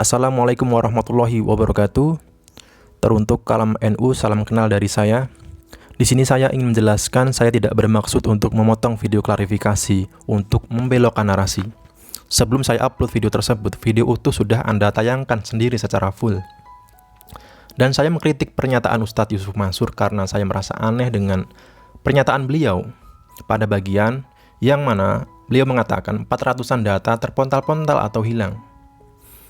Assalamualaikum warahmatullahi wabarakatuh. Teruntuk kalam NU, salam kenal dari saya. Di sini saya ingin menjelaskan, saya tidak bermaksud untuk memotong video klarifikasi untuk membelokkan narasi. Sebelum saya upload video tersebut, video utuh sudah Anda tayangkan sendiri secara full. Dan saya mengkritik pernyataan Ustadz Yusuf Mansur karena saya merasa aneh dengan pernyataan beliau pada bagian yang mana beliau mengatakan 400-an data terpontal-pontal atau hilang.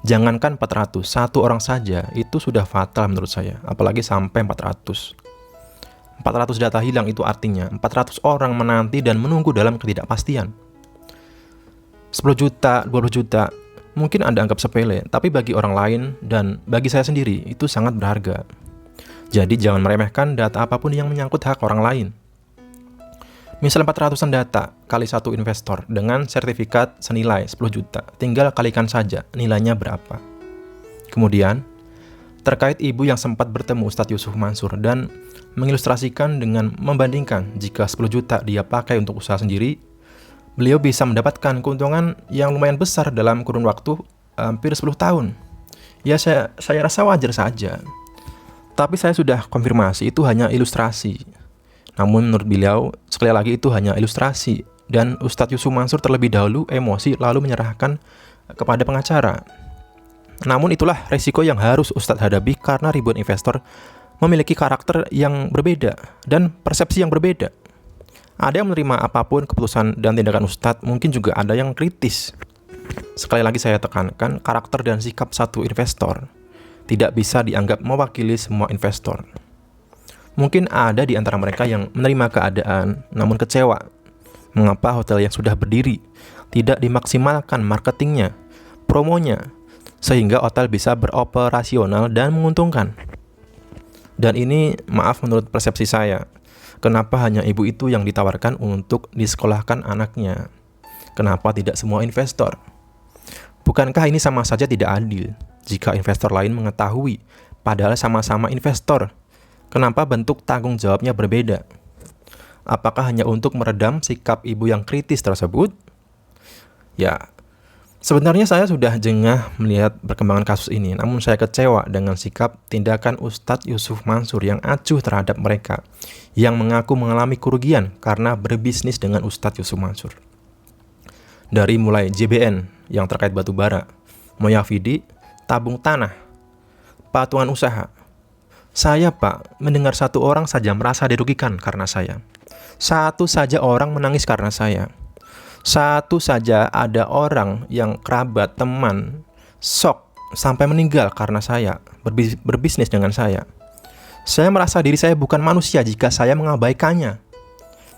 Jangankan 400, satu orang saja itu sudah fatal menurut saya, apalagi sampai 400. 400 data hilang itu artinya 400 orang menanti dan menunggu dalam ketidakpastian. 10 juta, 20 juta, mungkin Anda anggap sepele, tapi bagi orang lain dan bagi saya sendiri itu sangat berharga. Jadi jangan meremehkan data apapun yang menyangkut hak orang lain. Misal 400-an data kali satu investor dengan sertifikat senilai 10 juta, tinggal kalikan saja nilainya berapa. Kemudian, terkait ibu yang sempat bertemu Ustadz Yusuf Mansur dan mengilustrasikan dengan membandingkan jika 10 juta dia pakai untuk usaha sendiri, beliau bisa mendapatkan keuntungan yang lumayan besar dalam kurun waktu hampir 10 tahun. Ya saya rasa wajar saja. Tapi saya sudah konfirmasi itu hanya ilustrasi. Namun menurut beliau, sekali lagi itu hanya ilustrasi, dan Ustadz Yusuf Mansur terlebih dahulu emosi lalu menyerahkan kepada pengacara. Namun itulah resiko yang harus Ustadz hadapi karena ribuan investor memiliki karakter yang berbeda dan persepsi yang berbeda. Ada yang menerima apapun keputusan dan tindakan Ustadz, mungkin juga ada yang kritis. Sekali lagi saya tekankan, karakter dan sikap satu investor tidak bisa dianggap mewakili semua investor. Mungkin ada di antara mereka yang menerima keadaan, namun kecewa. Mengapa hotel yang sudah berdiri tidak dimaksimalkan marketingnya, promonya, sehingga hotel bisa beroperasional dan menguntungkan? Dan ini, maaf menurut persepsi saya, kenapa hanya ibu itu yang ditawarkan untuk disekolahkan anaknya? Kenapa tidak semua investor? Bukankah ini sama saja tidak adil jika investor lain mengetahui, padahal sama-sama investor? Kenapa bentuk tanggung jawabnya berbeda? Apakah hanya untuk meredam sikap ibu yang kritis tersebut? Ya, sebenarnya saya sudah jengah melihat perkembangan kasus ini, namun saya kecewa dengan sikap tindakan Ustadz Yusuf Mansur yang acuh terhadap mereka yang mengaku mengalami kerugian karena berbisnis dengan Ustadz Yusuf Mansur. Dari mulai JBN yang terkait batu bara, Moyafidi, tabung tanah, patungan usaha. Saya, Pak, mendengar satu orang saja merasa dirugikan karena saya. Satu saja orang menangis karena saya. Satu saja ada orang yang kerabat, teman, shock sampai meninggal karena saya, berbisnis dengan saya. Saya merasa diri saya bukan manusia jika saya mengabaikannya.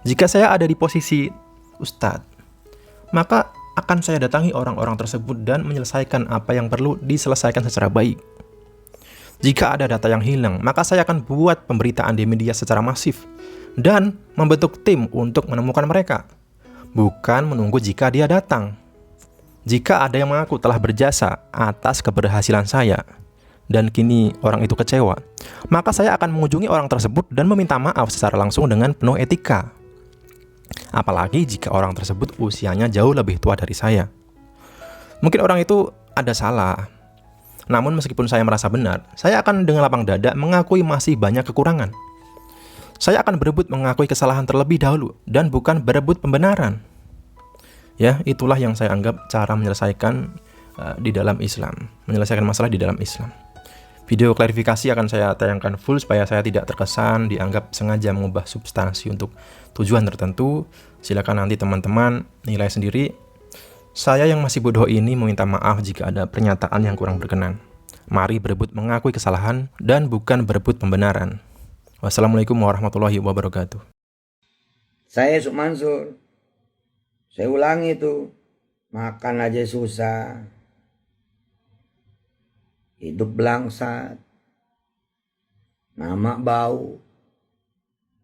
Jika saya ada di posisi Ustadz, maka akan saya datangi orang-orang tersebut dan menyelesaikan apa yang perlu diselesaikan secara baik. Jika ada data yang hilang, maka saya akan buat pemberitaan di media secara masif dan membentuk tim untuk menemukan mereka, bukan menunggu jika dia datang. Jika ada yang mengaku telah berjasa atas keberhasilan saya dan kini orang itu kecewa, maka saya akan mengunjungi orang tersebut dan meminta maaf secara langsung dengan penuh etika. Apalagi jika orang tersebut usianya jauh lebih tua dari saya. Mungkin orang itu ada salah. Namun meskipun saya merasa benar, saya akan dengan lapang dada mengakui masih banyak kekurangan. Saya akan berebut mengakui kesalahan terlebih dahulu dan bukan berebut pembenaran. Ya, itulah yang saya anggap cara menyelesaikan di dalam Islam, menyelesaikan masalah di dalam Islam. Video klarifikasi akan saya tayangkan full supaya saya tidak terkesan dianggap sengaja mengubah substansi untuk tujuan tertentu. Silakan nanti teman-teman nilai sendiri. Saya yang masih bodoh ini meminta maaf jika ada pernyataan yang kurang berkenan. Mari berebut mengakui kesalahan dan bukan berebut pembenaran. Wassalamualaikum warahmatullahi wabarakatuh. Saya Yusuf Mansur. Saya ulangi tuh. Makan aja susah. Hidup belangsat. Nama bau.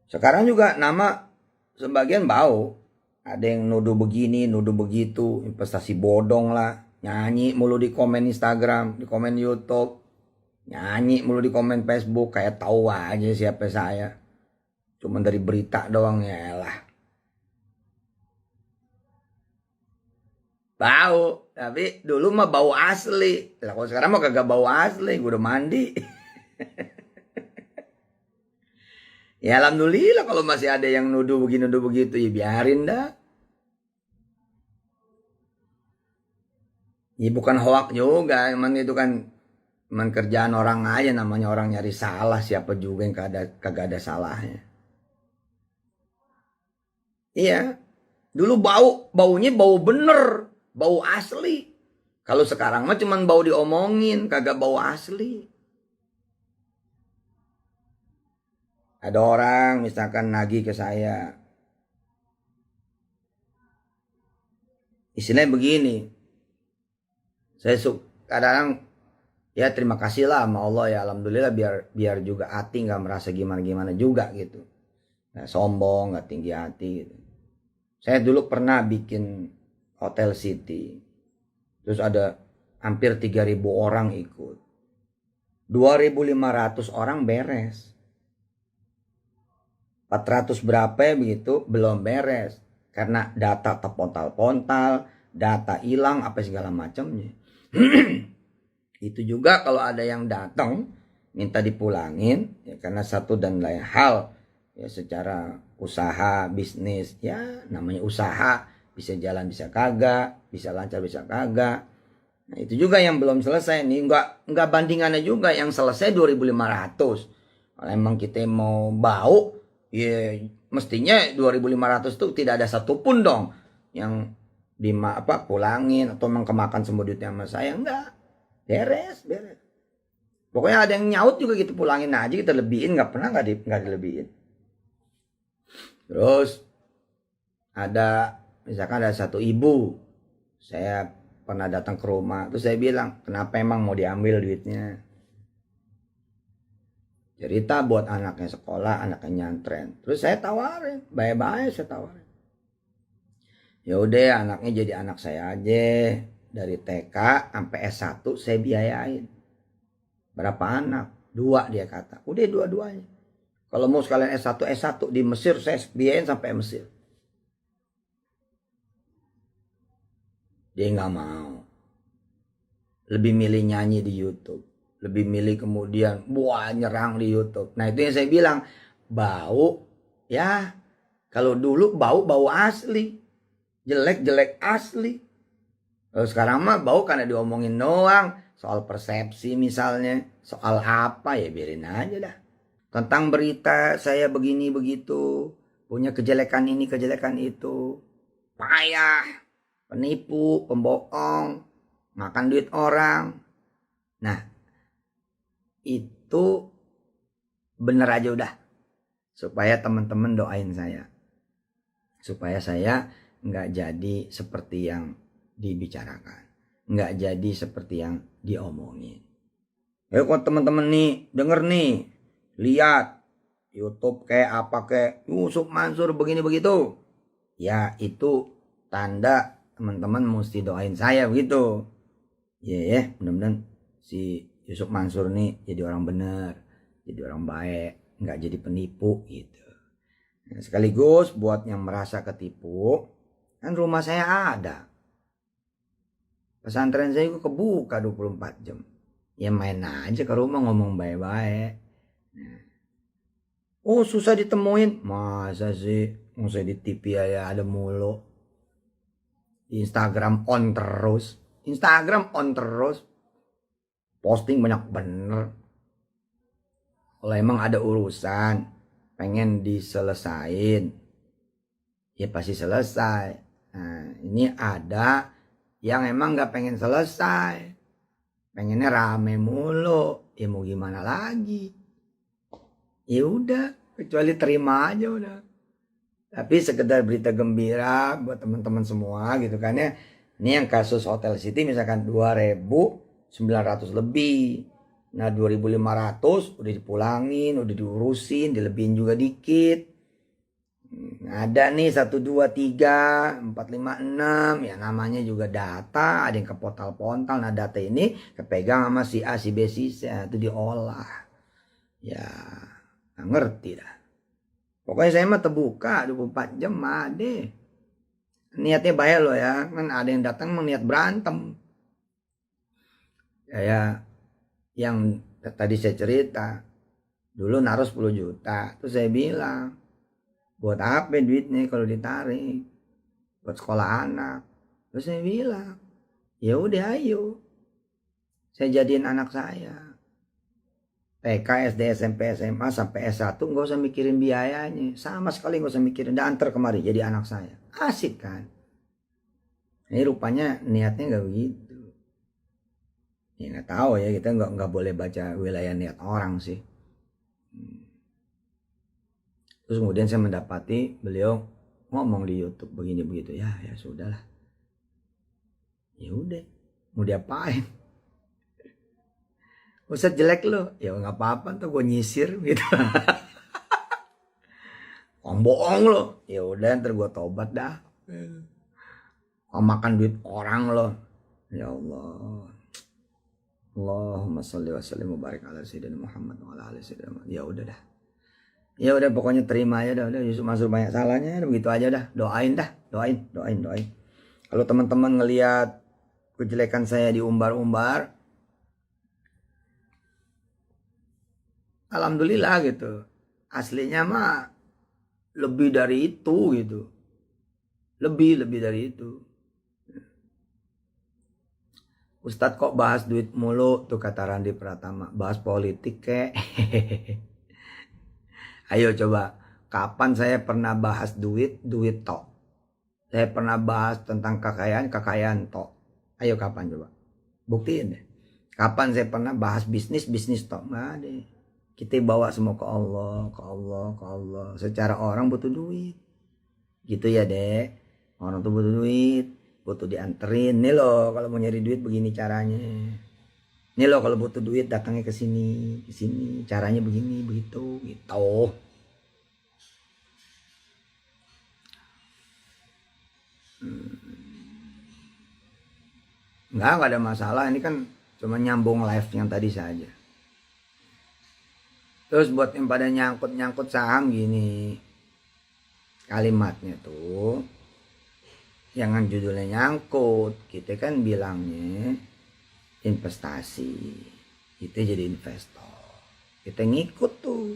Sekarang juga nama sebagian bau. Ada yang nuduh begini, nuduh begitu, investasi bodong lah. Nyanyi mulu di komen Instagram, di komen YouTube. Nyanyi mulu di komen Facebook, kayak tahu aja siapa saya. Cuman dari berita doang, ya lah. Bau, tapi dulu mah bau asli. Lah kalau sekarang mah kagak bau asli, gue udah mandi. Ya alhamdulillah kalau masih ada yang nuduh begini nuduh begitu ya biarin dah. Ya bukan hoak juga, emang itu kan emang kerjaan orang aja, namanya orang nyari salah, siapa juga yang kagak ada salahnya. Iya, dulu baunya bau bener, bau asli. Kalau sekarang mah cuman bau diomongin, kagak bau asli. Ada orang misalkan nagih ke saya, istilahnya begini, saya kadang ya terima kasih lah sama Allah ya, alhamdulillah biar juga hati nggak merasa gimana-gimana juga gitu. Nggak sombong, nggak tinggi hati gitu. Saya dulu pernah bikin Hotel City. Terus ada hampir 3.000 orang ikut. 2.500 orang beres. 400 berapa ya begitu belum beres. Karena data terpontal-pontal, data hilang apa segala macamnya. Itu juga kalau ada yang datang minta dipulangin ya karena satu dan lain hal ya secara usaha bisnis ya namanya usaha bisa jalan bisa kagak bisa lancar bisa kagak. Nah itu juga yang belum selesai nih, nggak bandingannya juga yang selesai 2.500. Kalau emang kita mau bau ya mestinya 2.500 tuh tidak ada satupun dong yang pulangin atau emang kemakan semua duitnya sama saya, enggak. Beres. Pokoknya ada yang nyaut juga gitu pulangin aja kita lebihin, nggak pernah nggak dilebihin. Terus ada misalkan ada satu ibu, saya pernah datang ke rumah, terus saya bilang kenapa emang mau diambil duitnya? Cerita buat anaknya sekolah, anaknya nyantren. Terus saya tawarin, baik-baik saya tawarin. Ya udah anaknya jadi anak saya aja. Dari TK sampai S1 saya biayain. Berapa anak? 2 dia kata. Udah dua-duanya. Kalau mau sekalian S1 di Mesir saya biayain sampai Mesir. Dia nggak mau. Lebih milih nyanyi di YouTube. Lebih milih kemudian nyerang di YouTube. Nah itu yang saya bilang. Bau ya. Kalau dulu bau asli. Jelek asli. Kalau sekarang mah bau karena diomongin doang. Soal persepsi misalnya. Soal apa ya biarin aja dah. Tentang berita saya begini begitu. Punya kejelekan ini kejelekan itu. Payah. Penipu, pembohong. Makan duit orang. Nah. Itu bener aja udah. Supaya teman-teman doain saya. Supaya saya nggak jadi seperti yang dibicarakan, nggak jadi seperti yang diomongin. Ya kok teman-teman nih denger nih, lihat YouTube kayak apa kayak Yusuf Mansur begini begitu, ya itu tanda teman-teman mesti doain saya begitu. Ya mudah-mudahan si Yusuf Mansur nih jadi orang bener, jadi orang baik, nggak jadi penipu gitu. Nah, sekaligus buat yang merasa ketipu, kan rumah saya ada. Pesantren saya itu kebuka 24 jam. Ya main aja ke rumah ngomong baik-baik. Nah. Oh susah ditemuin. Masa sih? Mau saya di TV ya ada mulu. Di Instagram on terus. Posting banyak bener. Kalau emang ada urusan. Pengen diselesain. Ya pasti selesai. Nah ini ada yang emang gak pengen selesai, pengennya rame mulu, ya mau gimana lagi? Ya udah, kecuali terima aja udah. Tapi sekedar berita gembira buat teman-teman semua gitu kan ya. Ini yang kasus Hotel City misalkan 2.900 lebih. Nah 2.500 udah dipulangin, udah diurusin, dilebihin juga dikit. Ada nih 1, 2, 3, 4, 5, 6 ya namanya juga data, ada yang kepontal-pontal. Nah data ini kepegang sama si A, si B, si C, itu diolah ya gak ngerti dah. Pokoknya saya mah terbuka 24 jam ada. niatnya bahaya loh ya, kan ada yang datang niat berantem. Ya, yang tadi saya cerita, dulu naruh 10 juta, terus saya bilang, buat apa duitnya kalau ditarik? Buat sekolah anak. Terus saya bilang, ya udah ayo, saya jadiin anak saya. TK, SD, SMP, SMA sampai S1 nggak usah mikirin biayanya, sama sekali nggak usah mikirin. Dan antar kemari jadi anak saya, asik kan? Ini rupanya niatnya nggak begitu. Ya nggak tahu ya, kita nggak boleh baca wilayah niat orang sih. Terus kemudian saya mendapati beliau ngomong di YouTube begini begitu, ya sudahlah. Ya udah, mau diapain? Ustadz jelek lo, ya nggak apa-apa tuh gue nyisir gitu. Bohong lo, ya udah ntar gue tobat dah. Makan duit orang lo, ya Allah. Allahumma sholli wa sallim wa barik ala sayyidina Muhammad wa ala ali sayyidina Muhammad. Ya udah dah. Ya udah pokoknya terima aja dah. Udah Yusuf Mansur banyak salahnya, begitu aja dah. Doain dah, doain. Kalau teman-teman ngelihat kejelekan saya diumbar-umbar, alhamdulillah gitu. Aslinya mah lebih dari itu gitu. Lebih dari itu. Ustadz kok bahas duit mulu tuh kata Randi Pratama. Bahas politik kek. Ayo coba. Kapan saya pernah bahas duit tok. Saya pernah bahas tentang kekayaan tok. Ayo kapan coba. Buktiin deh. Kapan saya pernah bahas bisnis tok. Nggak ada. Kita bawa semua ke Allah. Secara orang butuh duit. Gitu ya dek. Orang tuh butuh duit. Butuh dianterin. Nih loh kalau mau nyari duit begini caranya. Nih loh kalau butuh duit datangnya ke sini. Caranya begini, begitu, gitu. Enggak ada masalah. Ini kan cuma nyambung live yang tadi saja. Terus buat yang pada nyangkut saham gini. Kalimatnya tuh. Jangan judulnya nyangkut. Kita kan bilangnya investasi. Kita jadi investor. Kita ngikut tuh.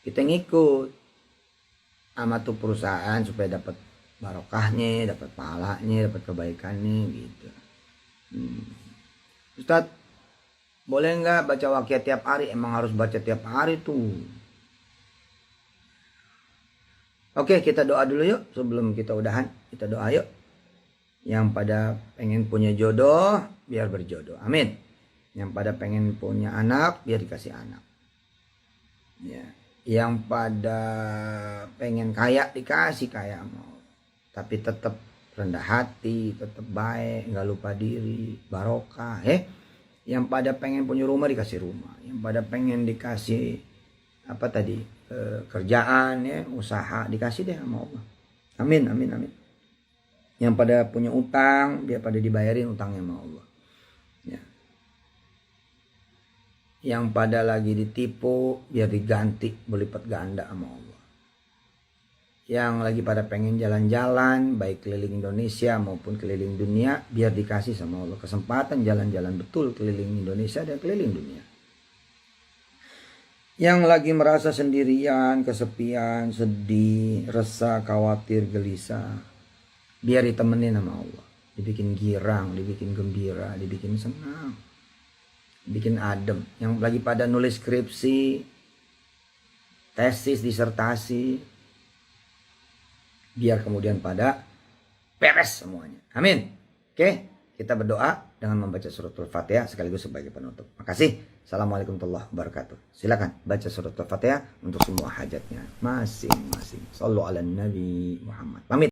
Kita ngikut sama tuh perusahaan supaya dapat barokahnya, dapat pahalanya, dapat kebaikannya gitu. Ustadz, boleh nggak baca waqiah tiap hari? Emang harus baca tiap hari tuh. Oke, kita doa dulu yuk sebelum kita udahan. Kita doa yuk. Yang pada pengen punya jodoh, biar berjodoh. Amin. Yang pada pengen punya anak, biar dikasih anak. Ya. Yang pada pengen kaya, dikasih kaya mau. Tapi tetap rendah hati, tetap baik, nggak lupa diri, barokah. Yang pada pengen punya rumah, dikasih rumah. Yang pada pengen dikasih apa tadi? Kerjaan ya, usaha dikasih deh sama Allah. Amin. Yang pada punya utang biar pada dibayarin utangnya sama Allah ya. Yang pada lagi ditipu biar diganti berlipat ganda sama Allah. Yang lagi pada pengen jalan-jalan baik keliling Indonesia maupun keliling dunia biar dikasih sama Allah kesempatan jalan-jalan betul keliling Indonesia dan keliling dunia. Yang lagi merasa sendirian, kesepian, sedih, resah, khawatir, gelisah. Biar ditemenin sama Allah. Dibikin girang, dibikin gembira, dibikin senang. Bikin adem. Yang lagi pada nulis skripsi, tesis, disertasi. Biar kemudian pada beres semuanya. Amin. Oke, kita berdoa dengan membaca suratul Fatihah sekaligus sebagai penutup. Makasih. Assalamualaikum warahmatullahi wabarakatuh. Silakan baca surat Al-Fatihah untuk semua hajatnya masing-masing. Shallu ala Nabi Muhammad. Pamit.